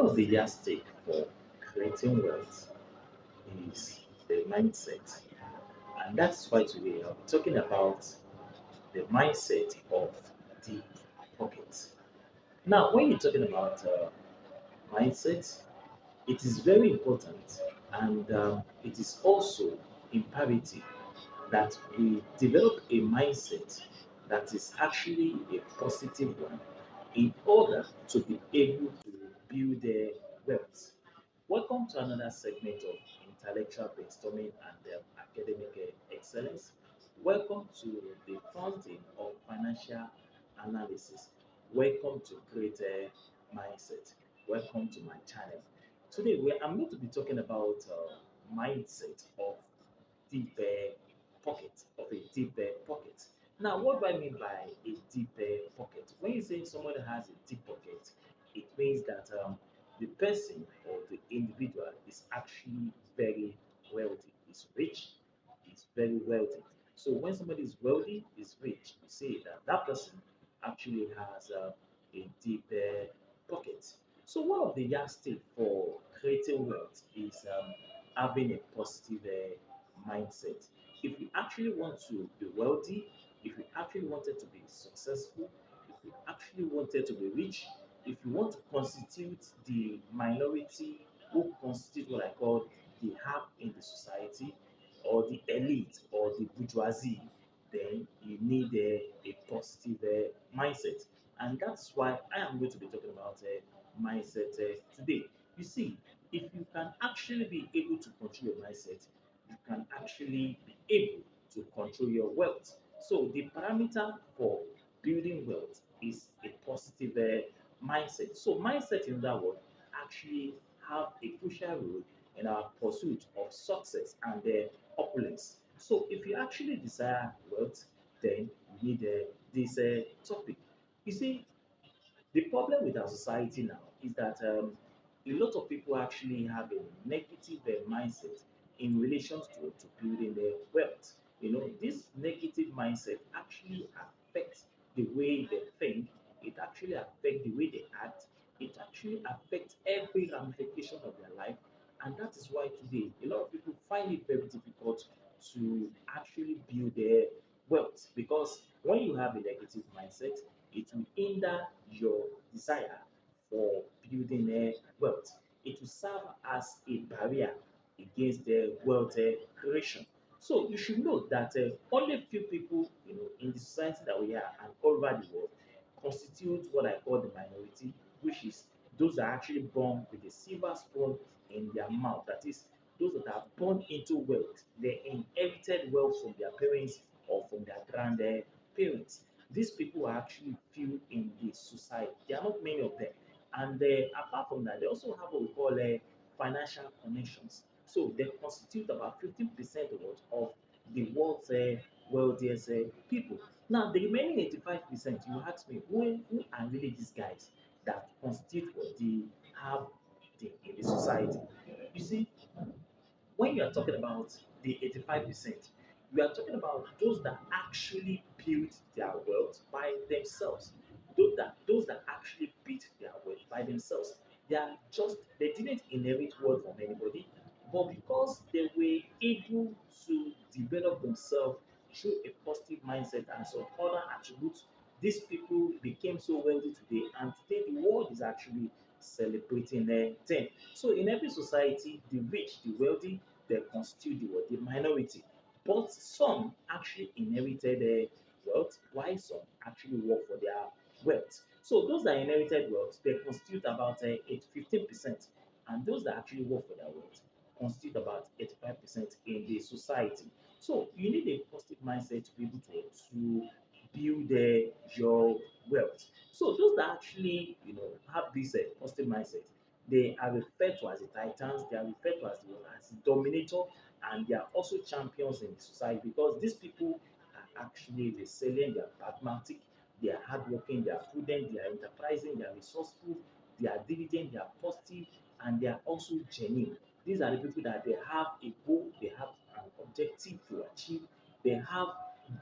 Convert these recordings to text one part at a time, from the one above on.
of the yardstick for creating wealth is the mindset. And that's why today I'll be talking about the mindset of deep pockets. Now, when you're talking about mindset, it is very important and it is also imperative that we develop a mindset that is actually a positive one in order to be able to build their wealth. Welcome to another segment of intellectual brainstorming and academic excellence. Welcome to the fountain of financial analysis. Welcome to Greater Mindset. Welcome to my channel. Today, I'm going to be talking about mindset of deep pocket, of a deep pocket. Now, what do I mean by a deep pocket? When you say somebody has a deep pocket, it means that the person or the individual is actually very wealthy, is rich, is very wealthy. So when somebody is wealthy, is rich, you say that that person actually has a deep pocket. So one of the yardstick for creating wealth is having a positive mindset. If you actually want to be wealthy, if you actually wanted to be successful, if you actually wanted to be rich, if you want to constitute the minority who constitute what I call the half in the society, or the elite, or the bourgeoisie, then you need a positive mindset. And that's why I am going to be talking about mindset today. You see, if you can actually be able to control your mindset, you can actually be able to control your wealth. So the parameter for building wealth is a positive mindset. So mindset in that word actually have a crucial role in our pursuit of success and opulence. So if you actually desire wealth, then you need this topic. You see, the problem with our society now is that a lot of people actually have a negative mindset in relation to building their wealth. You know, this negative mindset actually affects the way they think, it actually affects the way they act, it actually affects every ramification of their life. And that is why today a lot of people find it very difficult to actually build their wealth, because when you have a negative mindset, it will hinder your desire for building wealth. It will serve as a barrier against the wealth creation. So you should know that only few people, in the society that we are and all over the world, constitute what I call the minority, which is those that are actually born with a silver spoon in their mouth. That is, those that are born into wealth. They inherited wealth from their parents or from their grandparents. These people are actually few in the society. There are not many of them. And apart from that, they also have what we call financial connections. So they constitute about 15% of the world's wealthiest people. Now, the remaining 85%, you ask me, who are really these guys that constitute what the have in the society? You see, when you are talking about the 85%, we are talking about those that actually built their wealth by themselves. Those that actually built their wealth by themselves. They didn't inherit wealth from anybody, but because they were able to develop themselves through a positive mindset and some other attributes, these people became so wealthy today, and today the world is actually celebrating them. So in every society, the rich, the wealthy, they constitute the minority. But some actually inherited wealth, while some actually work for their wealth. So those that inherited wealth, they constitute about 15%, and those that actually work for their wealth constitute about 85% in the society. So you need a positive mindset to be able to build your wealth. So those that actually have this positive mindset, they are referred to as the titans. They are referred to as the dominator, and they are also champions in the society, because these people are actually resilient. They are pragmatic. They are hardworking. They are prudent. They are enterprising. They are resourceful. They are diligent. They are positive, and they are also genuine. These are the people that they have a goal. They have an objective to achieve. They have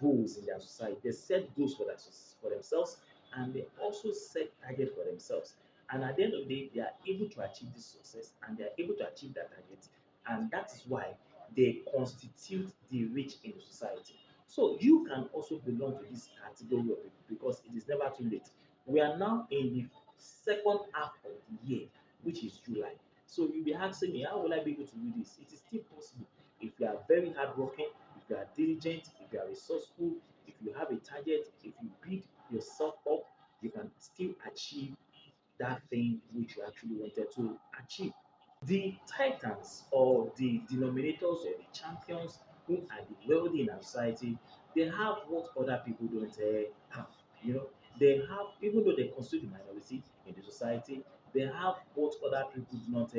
goals in their society. They set goals for themselves, and they also set targets for themselves. And at the end of the day, they are able to achieve this success and they are able to achieve that target. And that is why they constitute the rich in the society. So you can also belong to this category of people because it is never too late. We are now in the second half of the year, which is July. So you'll be asking me, how will I be able to do this? It is still possible if you are very hardworking, if you are diligent, if you are resourceful, if you have a target, if you build yourself up, you can still achieve that thing which you actually wanted to achieve. The titans or the denominators or the champions who are the wealthy in our society, they have what other people don't have. You know, they have, even though they constitute the minority in the society, they have what other people do not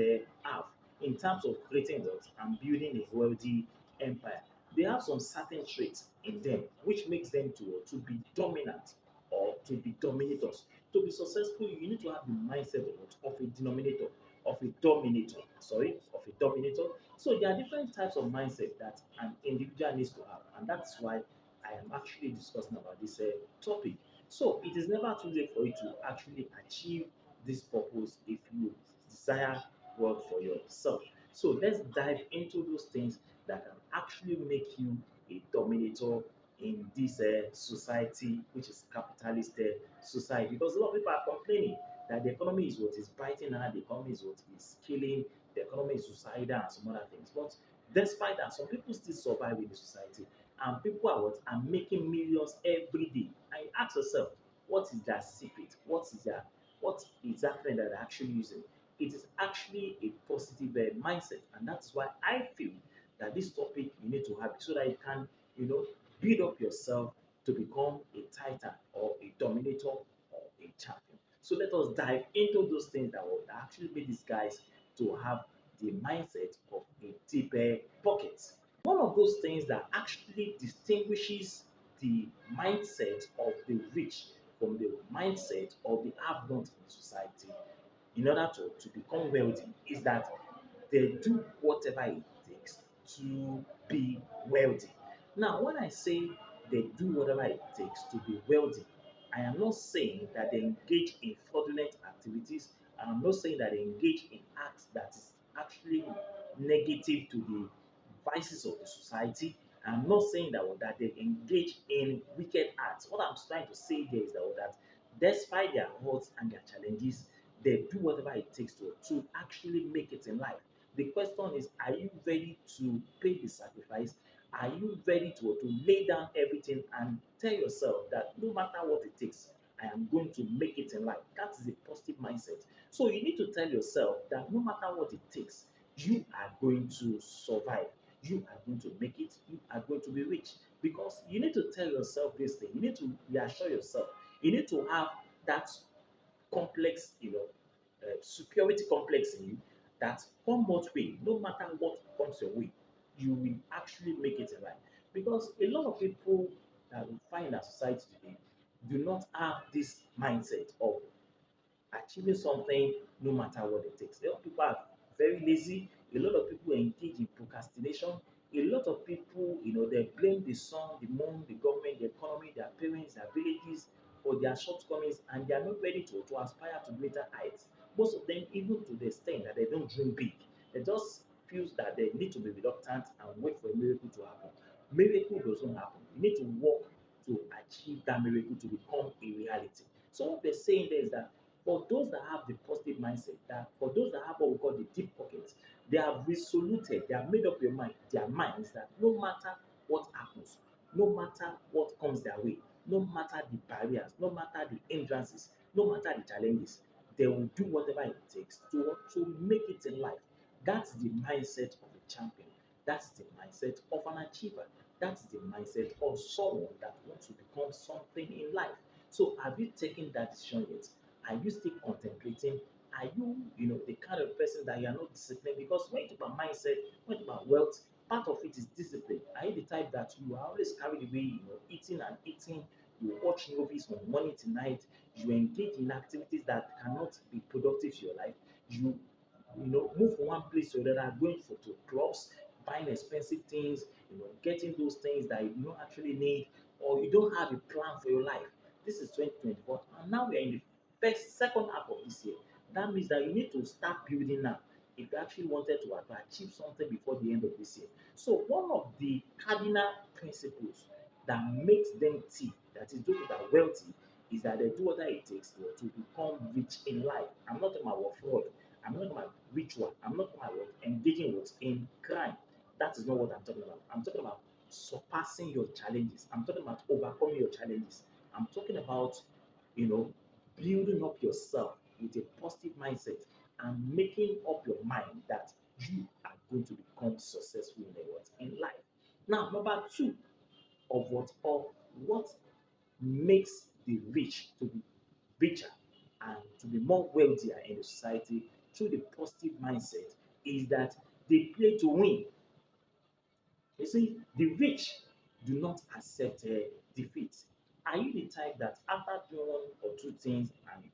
have in terms of creating wealth and building a wealthy empire. They have some certain traits in them which makes them to be dominant or to be dominators. To be successful, you need to have the mindset of a denominator, of a dominator, sorry, of a dominator. So there are different types of mindset that an individual needs to have, and that's why I am actually discussing about this topic. So it is never too late for you to actually achieve this purpose if you desire wealth for yourself. So let's dive into those things that can actually make you a dominator in this society, which is capitalist society. Because a lot of people are complaining that the economy is what is biting her, the economy is what is killing, the economy is suicidal, and some other things. But despite that, some people still survive in the society, and people are what are making millions every day. And ask yourself, what is their secret? What is that thing that they're actually using? It is actually a positive mindset, and that's why I feel that this topic you need to have it so that you can, you know, build up yourself to become a titan or a dominator or a champion. So let us dive into those things that will actually make these guys to have the mindset of a deeper pocket. One of those things that actually distinguishes the mindset of the rich from the mindset of the have-not in society in order to become wealthy is that they do whatever it takes to be wealthy. Now, when I say they do whatever it takes to be wealthy, I am not saying that they engage in fraudulent activities. I'm not saying that they engage in acts that is actually negative to the vices of the society. I'm not saying that they engage in wicked acts. What I'm trying to say here is that despite their hurts and their challenges, they do whatever it takes to actually make it in life. The question is, are you ready to pay the sacrifice? Are you ready to lay down everything and tell yourself that no matter what it takes, I am going to make it in life? That is a positive mindset. So you need to tell yourself that no matter what it takes, you are going to survive. You are going to make it. You are going to be rich. Because you need to tell yourself this thing. You need to reassure yourself. You need to have that complex, superiority complex in you that come what way, no matter what comes your way, you will actually make it in life. Because a lot of people that we find in our society today do not have this mindset of achieving something no matter what it takes. A lot of people are very lazy. A lot of people engage in procrastination. A lot of people, they blame the sun, the moon, the government, the economy, their parents, their villages for their shortcomings, and they are not ready to aspire to greater heights. Most of them, even to the extent that they don't dream big, they just feel that they need to be reluctant and wait for a miracle to happen. Miracle doesn't happen. You need to work to achieve that miracle to become a reality. So what they're saying there is that for those that have the positive mindset, that for those that have what we call the deep pockets, they have resoluted, they have made up their minds that no matter what happens, no matter what comes their way, no matter the barriers, no matter the hindrances, no matter the challenges, they will do whatever it takes to make it in life. That's the mindset of a champion. That's the mindset of an achiever. That's the mindset of someone that wants to become something in life. So have you taken that decision yet? Are you still contemplating? Are you, the kind of person that you are not disciplined? Because when you talk about mindset, when you talk about wealth, part of it is discipline. Are you the type that you are always carried away, eating and eating? You watch movies from morning to night. You engage in activities that cannot be productive to your life. You move from one place to another, going to clubs, buying expensive things, getting those things that you don't actually need, or you don't have a plan for your life. This is 2024, and now we are in the second half of this year. That means that you need to start building now if you actually wanted to achieve something before the end of this year. So one of the cardinal principles that makes them tick, that is those that are wealthy, is that they do whatever it takes to become rich in life. I'm not talking about fraud. I'm not talking about ritual. I'm not talking about engaging with in crime. That is not what I'm talking about. I'm talking about surpassing your challenges. I'm talking about overcoming your challenges. I'm talking about, you know, building up yourself with a positive mindset and making up your mind that you are going to become successful in the world in life. Now, number two what makes the rich to be richer and to be more wealthier in the society through the positive mindset is that they play to win. You see, the rich do not accept defeat. Are you the type that after doing one or two things and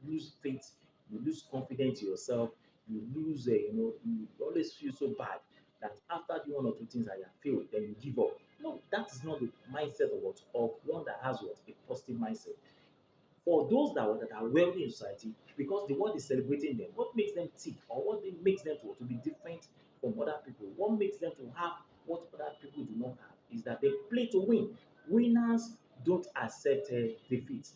lose faith, you lose confidence in yourself, you lose, you always feel so bad that after doing one or two things and you have failed, then you give up? No, that is not the mindset of one that has what a positive mindset. For those that are wealthy in society, because the world is celebrating them, what makes them tick or makes them to be different from other people, what makes them to have what other people do not have, is that they play to win. Winners don't accept defeat.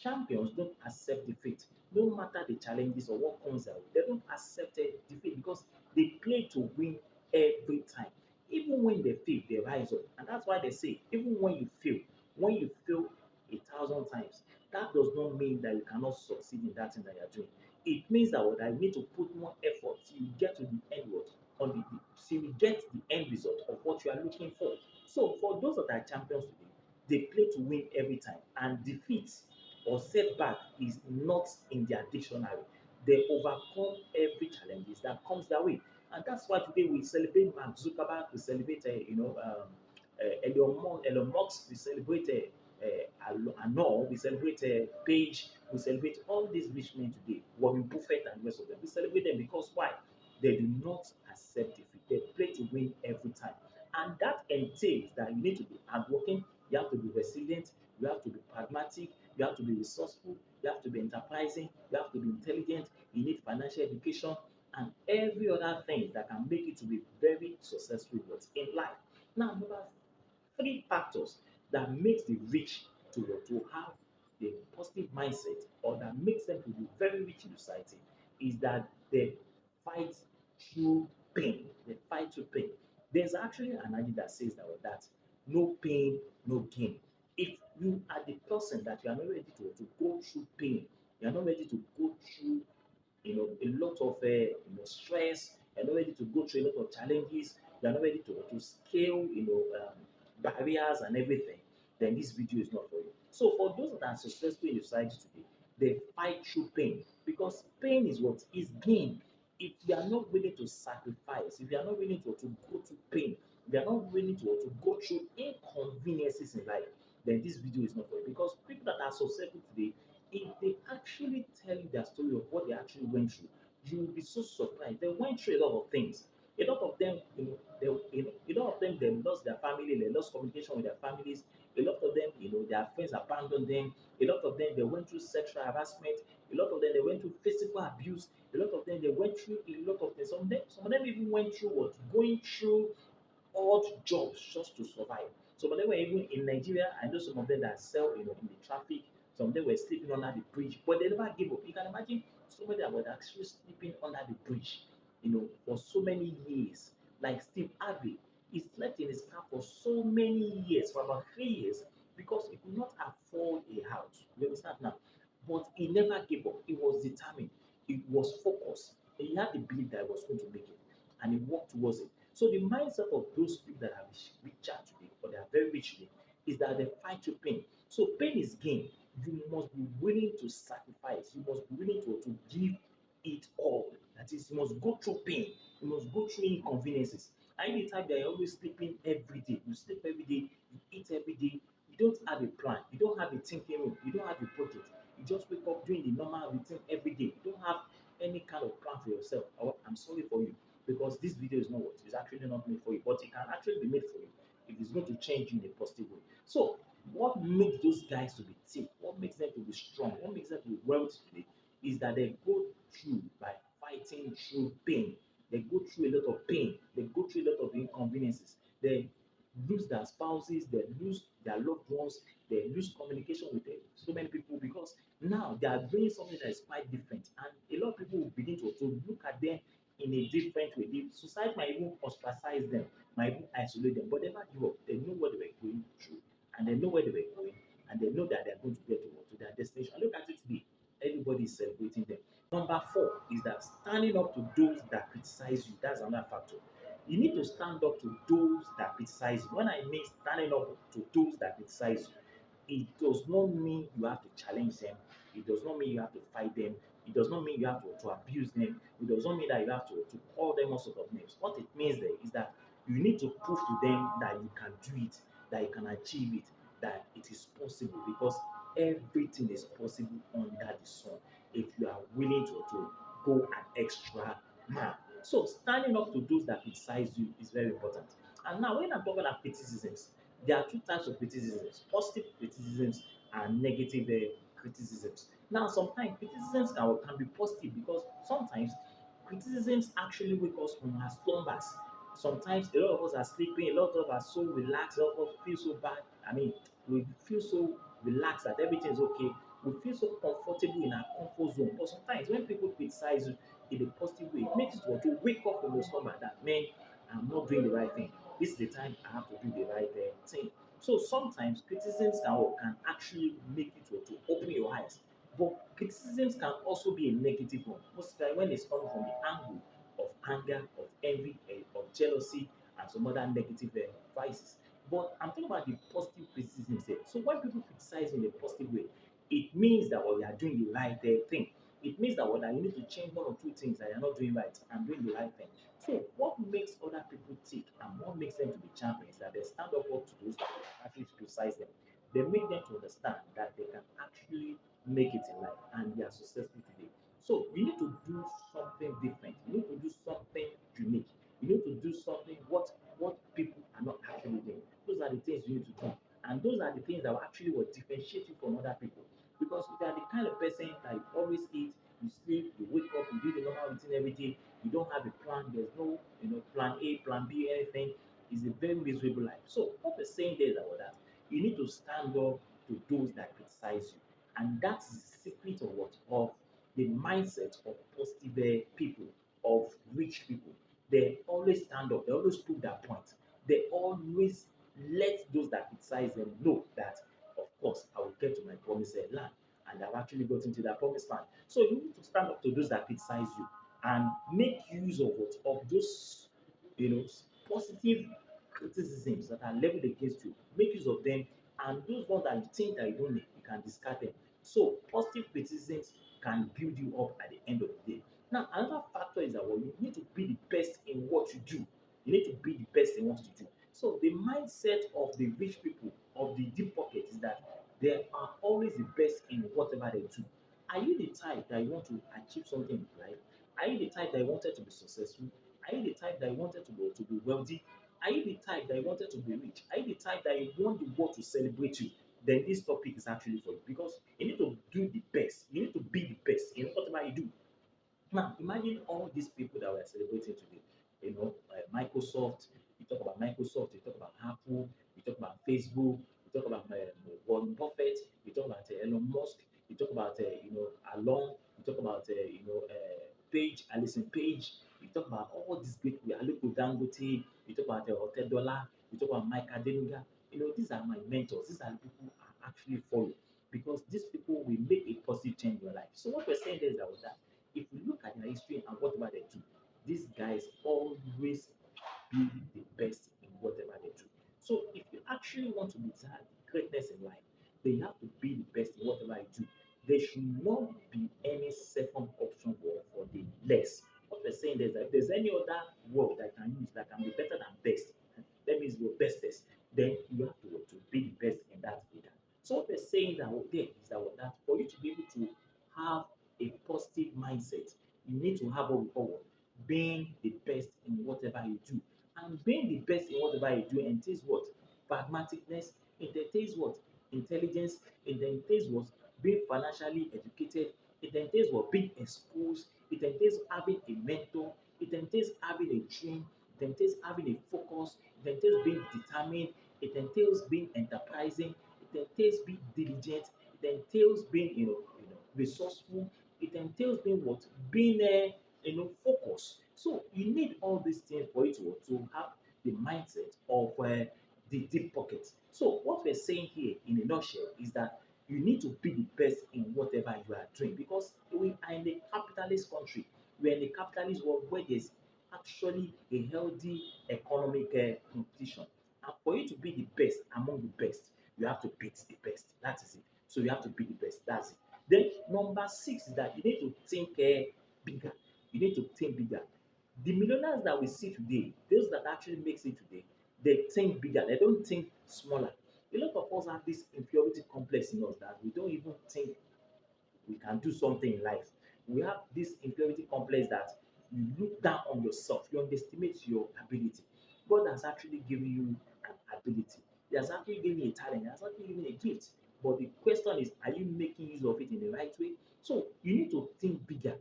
Champions don't accept defeat. No matter the challenges or what comes their way, they don't accept defeat because they play to win every time. Even when they fail, they rise up. And that's why they say, even when you fail 1,000 times, that does not mean that you cannot succeed in that thing that you're doing. It means that what I need to put more effort till you get to the end what on till you get the end result of what you are looking for. So for those that are champions today, they play to win every time, and defeat or setback is not in their dictionary. They overcome every challenge that comes their way, and that's why today we celebrate Mark Zuckerberg, we celebrate Elon Musk, we celebrate Arnold, we celebrate Page, we celebrate all these rich men today, Warren Buffett and the rest of them. We celebrate them because why? They do not accept defeat. They play to win every time. And that entails that you need to be hardworking, you have to be resilient, you have to be pragmatic, you have to be resourceful, you have to be enterprising, you have to be intelligent, you need financial education, and every other thing that can make you to be very successful in life. Now, number three factors that makes the rich to have a positive mindset or that makes them to be very rich in society is that they fight through pain. They fight through pain. There's actually an analogy that says that no pain, no gain. If you are the person that you are not ready to go through pain, you are not ready to go through a lot of stress, you're not ready to go through a lot of challenges, you're not ready to scale barriers and everything, then this video is not for you. So for those that are successful in the society today, they fight through pain because pain is what is gain. If you are not willing to sacrifice, if you are not willing to go through pain, if you are not willing to go through inconveniences in life, then this video is not for you. Because people that are successful today, if they actually tell you their story of what they actually went through, you will be so surprised. They went through a lot of things. A lot of them, a lot of them, they lost their family, they lost communication with their families. A lot of them, their friends abandoned them. A lot of them, they went through sexual harassment. A lot of them, they went through physical abuse. A lot of them, they went through a lot of things. Some of them even went through what going through odd jobs just to survive. Some of them were even in Nigeria. I know some of them that sell, in the traffic. Some of them were sleeping under the bridge, but they never gave up. You can imagine somebody that was actually sleeping under the bridge, for so many years. Like Steve Harvey, he slept in his car for so many years, for about 3 years, because he could not afford a house. You understand now? But he never gave up. He was determined. He was focused. He had the belief that he was going to make it, and he worked towards it. So the mindset of those people that are richer today, or they are very rich today, is that they fight to pain. So pain is gain. You must be willing to sacrifice. You must be willing to give it all. That is, you must go through pain. You must go through inconveniences. I the type that you're always sleeping every day. You sleep every day. You eat every day. You don't have a plan. You don't have a thinking room. You don't have a budget. You just wake up doing the normal routine every day. You don't have any kind of plan for yourself. Oh, I'm sorry for you because this video is not what is actually not made for you, but it can actually be made for you if it's going to change you in a positive way. So, what makes those guys to be thick? What makes them to be strong? What makes them to be wealthy today? Is that they go through by fighting through pain. They go through a lot of pain. They go through a lot of inconveniences. They lose their spouses, they lose their loved ones, they lose communication with so many people because now they are doing something that is quite different. And a lot of people will begin to look at them in a different way. The society might even ostracize them, might even isolate them, but they never give up. They know what they were going through and they know where they were going and they know that they are going to get to their destination. And look at it today. Everybody is celebrating them. Number four is that standing up to those that criticize you. That's another factor. You need to stand up to those that criticize you. When I mean standing up to those that criticize you, it does not mean you have to challenge them. It does not mean you have to fight them. It does not mean you have to abuse them. It does not mean that you have to call them all sort of names. What it means there is that you need to prove to them that you can do it, that you can achieve it, that it is possible because everything is possible under the sun if you are willing to go an extra mile. So standing up to those that criticize you is very important. And now when I'm talking about criticisms, there are two types of criticisms: positive criticisms and negative criticisms. Now sometimes criticisms can be positive because sometimes criticisms actually wake us from our slumbers. Sometimes a lot of us are sleeping, a lot of us are so relaxed, a lot of us feel so bad. I mean, we feel so relaxed that everything is okay. We feel so comfortable in our comfort zone. But sometimes when people criticize you in a positive way, it makes you want to wake up from your slumber that, man, I'm not doing the right thing. This is the time I have to do the right thing. So sometimes criticisms can actually make you to open your eyes. But criticisms can also be a negative one, most of the time when it's coming from the angle of anger, of envy, of jealousy, and some other negative vices. But I'm talking about the positive criticism here. So when people criticize in a positive way, it means that you are doing the right thing. It means that you need to change one or two things that you're not doing right and doing the right thing. So what makes other people tick and what makes them to be champions is that they stand up to those that actually criticize them. They make them to understand that they can actually make it in life and they are successful today. So you need to do something different. You need to do something unique. You need to do something what people are not actually doing. Those are the things you need to do. And those are the things that will actually will differentiate you from other people. Because if you are the kind of person that you always eat, you sleep, you wake up, you do the normal routine every day, you don't have a plan, there's no plan A, plan B, anything, it's a very miserable life. So what we're saying there is about that you need to stand up to those that criticize you. And that's the secret of what? Of the mindset of positive people, of rich people. They always stand up, they always prove their point. They always let those that criticize them know that, of course, I will get to my promised land. And I've actually gotten to that promised land. So you need to stand up to those that criticize you and make use of what? Of those, positive criticisms that are leveled against you. Make use of them, and those ones that you think that you don't need, you can discard them. So positive criticisms can build you up at the end of the day. Now, another factor is that you need to be the best in what you do. You need to be the best in what you do. So the mindset of the rich people, of the deep pocket, is that they are always the best in whatever they do. Are you the type that you want to achieve something in life? Are you the type that you wanted to be successful? Are you the type that you wanted to be wealthy? Are you the type that you wanted to be rich? Are you the type that you want the world to celebrate you? Then this topic is actually for you because you need to do the best. You need to be the best in whatever you do. Now, imagine all these people that we're celebrating today. Microsoft, you talk about Microsoft, you talk about Apple, you talk about Facebook, you talk about Warren Buffett, you talk about Elon Musk, you talk about, Alon, you talk about, Page, Alison Page, you talk about all these great people, Aliko Dangote, you talk about Otedola, you talk about Mike Adenuga. These are my mentors. These are the people I actually follow because these people will make a positive change in your life. So what we're saying there is that if you look at their history and whatever they do, these guys always be the best in whatever they do. So if you actually want to desire greatness in life, then you have to be the best in whatever you do. There should not be any second option for the less. What we're saying is that if there's any other word that I can use that can be better than best, that means your bestest, then you have to be the best in that area. So what we're saying there is that for you to be able to have a positive mindset, you need to have what we call what? Being the best in whatever you do. And being the best in whatever you do entails what? Pragmaticness, it entails what? Intelligence, it entails what? Being financially educated, It entails what? Being exposed. It entails having a mentor. It entails having a dream. It entails having a focus. It entails being determined. It entails being enterprising. It entails being diligent. It entails being, resourceful. It entails being what? Being, focused. So you need all these things for you to have the mindset of the deep pocket. So what we're saying here in a nutshell is that you need to be the best in whatever you are doing because we are in a capitalist country. We are in a capitalist world where there's actually a healthy economic competition. And for you to be the best among the best, you have to beat the best. That is it. So you have to be the best. That's it. Then number six is that you need to think bigger. You need to think bigger. The millionaires that we see today, those that actually makes it today, they think bigger. They don't think smaller. A lot of us have this inferiority complex in us that we don't even think we can do something in life. We have this inferiority complex that you look down on yourself, you underestimate your ability. God has actually given you an ability. He has actually given you a talent. He has actually given you a gift. But the question is, are you making use of it in the right way? So you need to think bigger.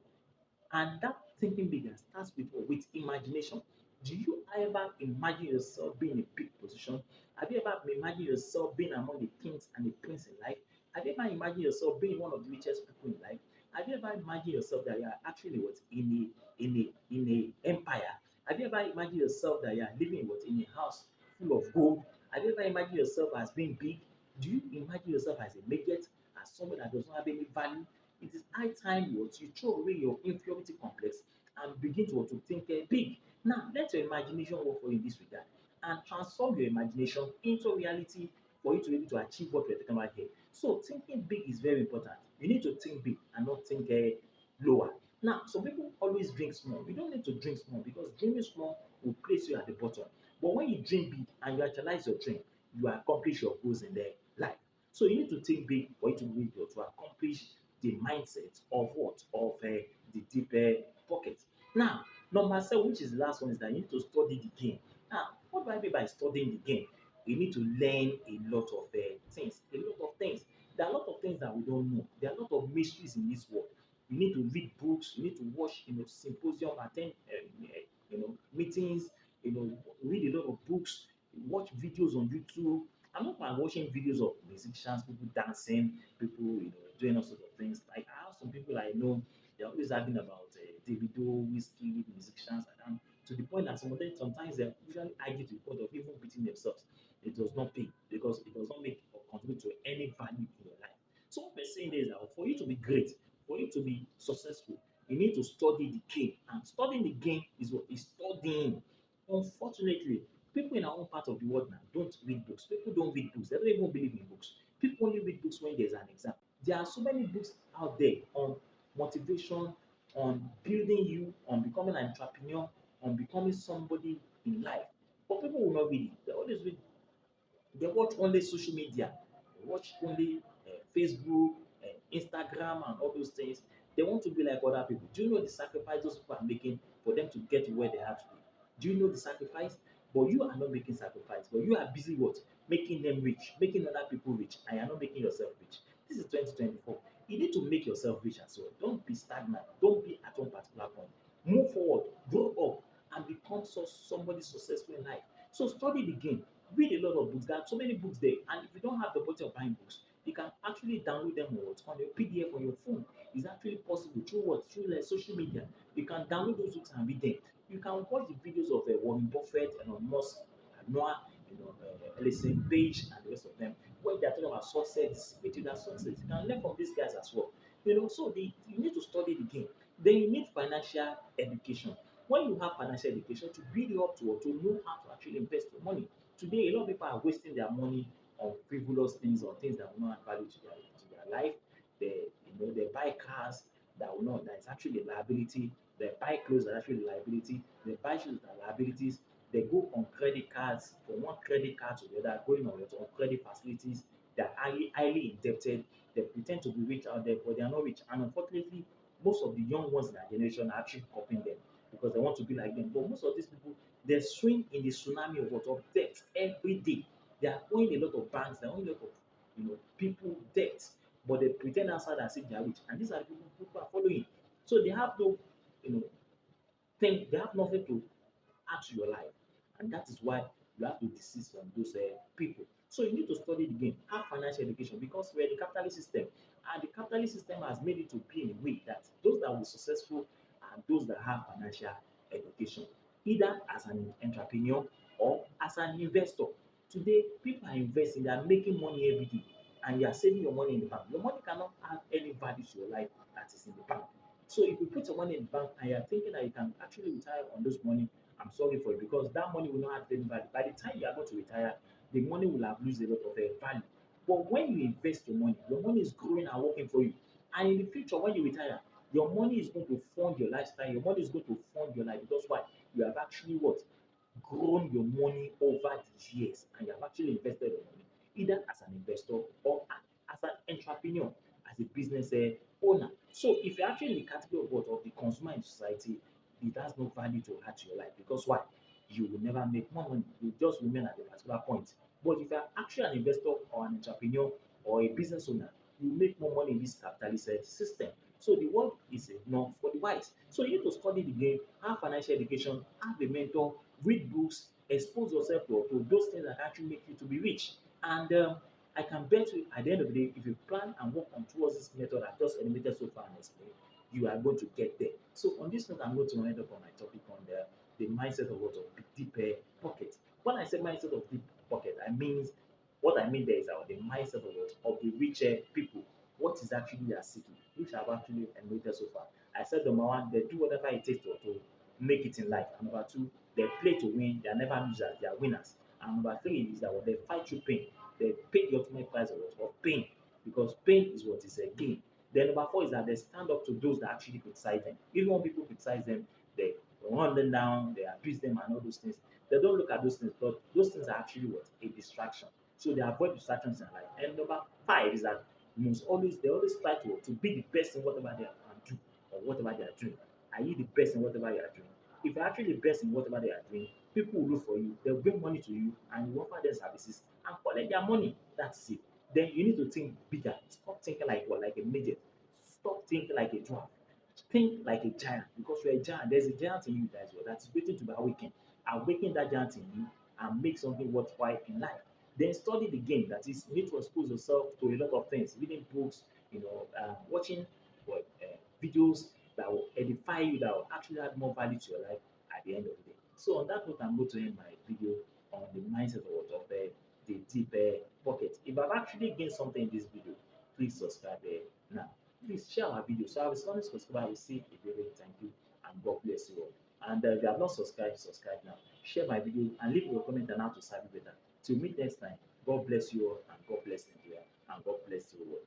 And that thinking bigger starts with what? With imagination. Do you ever imagine yourself being in a big position? Have you ever imagined yourself being among the kings and the prince in life? Have you ever imagined yourself being one of the richest people in life? Have you ever imagined yourself that you are actually what in a empire? Have you ever imagined yourself that you are living in a house full of gold? Have you ever imagined yourself as being big? Do you imagine yourself as a midget, as someone that does not have any value? It is high time you throw away your inferiority complex and begin to think big. Now, let your imagination work for you in this regard and transform your imagination into reality for you to be able to achieve what we're talking about here. So, thinking big is very important. You need to think big and not think lower. Now, some people always drink small. You don't need to drink small because dreaming small will place you at the bottom. But when you dream big and you actualize your dream, you accomplish your goals in their life. So you need to think big for you to be able to accomplish the mindset of what? Of the deep pocket. Now, number seven, which is the last one, is that you need to study the game. Now, what do I mean by studying the game? You need to learn a lot of things. A lot of things. There are a lot of things that we don't know. There are a lot of mysteries in this world. You need to read books. You need to watch, symposium, attend, meetings. Read a lot of books. Watch videos on YouTube. I'm not by watching videos of musicians, people dancing, people doing all sorts of things. Like I have some people I know, they're always arguing about Davido, whiskey, musicians, and to the point that sometimes they usually argue to the point of even beating themselves. It does not pay because it does not make or contribute to any value in your life. So what we're saying is that for you to be great, for you to be successful, you need to study the game. And studying the game is what is studying. Unfortunately, people in our own part of the world now don't read books. People don't read books. They don't even believe in books. People only read books when there's an exam. There are so many books out there on motivation, on building you, on becoming an entrepreneur, on becoming somebody in life. But people will not read it. They always read, they watch only social media, they watch only Facebook, Instagram, and all those things. They want to be like other people. Do you know the sacrifice those people are making for them to get to where they are today? Do you know the sacrifice? But you are not making sacrifice, but you are busy what? Making them rich, making other people rich, and you're not making yourself rich. This is 2024. You need to make yourself rich as well. Don't be stagnant. Don't be at one particular point. Move forward, grow up, and become somebody successful in life. So study the game. Read a lot of books. There are so many books there. And if you don't have the budget of buying books, you can actually download them on your PDF on your phone. It's actually possible through what? Through social media. You can download those books and read them. You can watch the videos of Warren Buffett and Musk, Noah, Listen Page, and the rest of them, where they're talking about success, material success. You can learn from these guys as well. So you need to study the game. Then you need financial education. When you have financial education to build you up to know how to actually invest your money. Today, a lot of people are wasting their money on frivolous things, on things that will not add value to their life. They buy cars that is actually a liability. They buy clothes that are actually a liability. They buy shoes that are liabilities. They go on credit cards from one credit card to the other, going on credit facilities. They're highly indebted. They pretend to be rich out there, but they are not rich. And unfortunately, most of the young ones in our generation are actually copying them because they want to be like them. But most of these people, they swim in the tsunami of what? Of debt every day. They are owing a lot of banks, they are owing a lot of people debt. but they pretend outside as if they are rich, and these are the people are following. So they have no, you know, think they have nothing to add to your life, and that is why you have to desist from those people. So you need to study the game, have financial education, because we're in the capitalist system, and the capitalist system has made it to be in a way that those that will be successful are those that have financial education, either as an entrepreneur or as an investor. Today, people are investing, they are making money every day, and you are saving your money in the bank. Your money cannot add any value to your life that is in the bank. So if you put your money in the bank and you are thinking that you can actually retire on those money, I'm sorry for it, because that money will not have any value. By the time you are going to retire, the money will have lost a lot of value. But when you invest your money is growing and working for you. And in the future, when you retire, your money is going to fund your lifestyle. Your money is going to fund your life, because why? You have actually what? Grown your money over the years, and you have actually invested your money either as an investor or as an entrepreneur, as a business owner. So if you're actually in the category of what, of the consumer in society, it has no value to add to your life, because why? You will never make more money. You just remain at a particular point. But if you're actually an investor or an entrepreneur or a business owner, you make more money in this capitalist system. So the world is enough for the wise. So you need to study the game, have financial education, have a mentor, read books, expose yourself to those things that actually make you to be rich. And I can bet you at the end of the day, if you plan and work on towards this method I've just eliminated so far and explained, you are going to get there. So on this note, I'm going to end up on my topic on the mindset of what, of deep pocket. When I say mindset of deep pocket, I mean what I mean there is the mindset of what, of the richer people. What is actually they are seeking, which I've actually enumerated so far. I said number one, they do whatever it takes to make it in life. And number two, they play to win. They are never losers. They are winners. And number three is that what they fight through pain. They pay the ultimate price of what, of pain, because pain is what is a gain. Then number four is that they stand up to those that actually criticize them. Even when people criticize them, they run them down, they abuse them, and all those things. They don't look at those things, but those things are actually what, a distraction. So they avoid distractions in life. And number five is that they always try to be the best in whatever they can do or whatever they are doing. Are you the best in whatever you are doing? If you're actually the best in whatever they are doing, people will look for you, they'll bring money to you, and you offer them services and collect their money. That's it. Then you need to think bigger. Stop thinking like what, like a midget. Stop thinking like a dwarf. Think like a giant, because you're a giant. There's a giant in you that is that is waiting to be awakened. Awaken that giant in you and make something worthwhile in life. Then study the game. That is, you need to expose yourself to a lot of things, reading books, watching videos that will edify you, that will actually add more value to your life at the end of the day. So on that note, I'm going to end my video on the mindset of the deep pocket. If I've actually gained something in this video, please subscribe now. Please share our video. So I will only subscribe, I will say a very thank you, and God bless you all. And if you have not subscribed, subscribe now. Share my video and leave your comment on how to serve you better. Till meet next time, God bless you all, and God bless Nigeria, and God bless you all.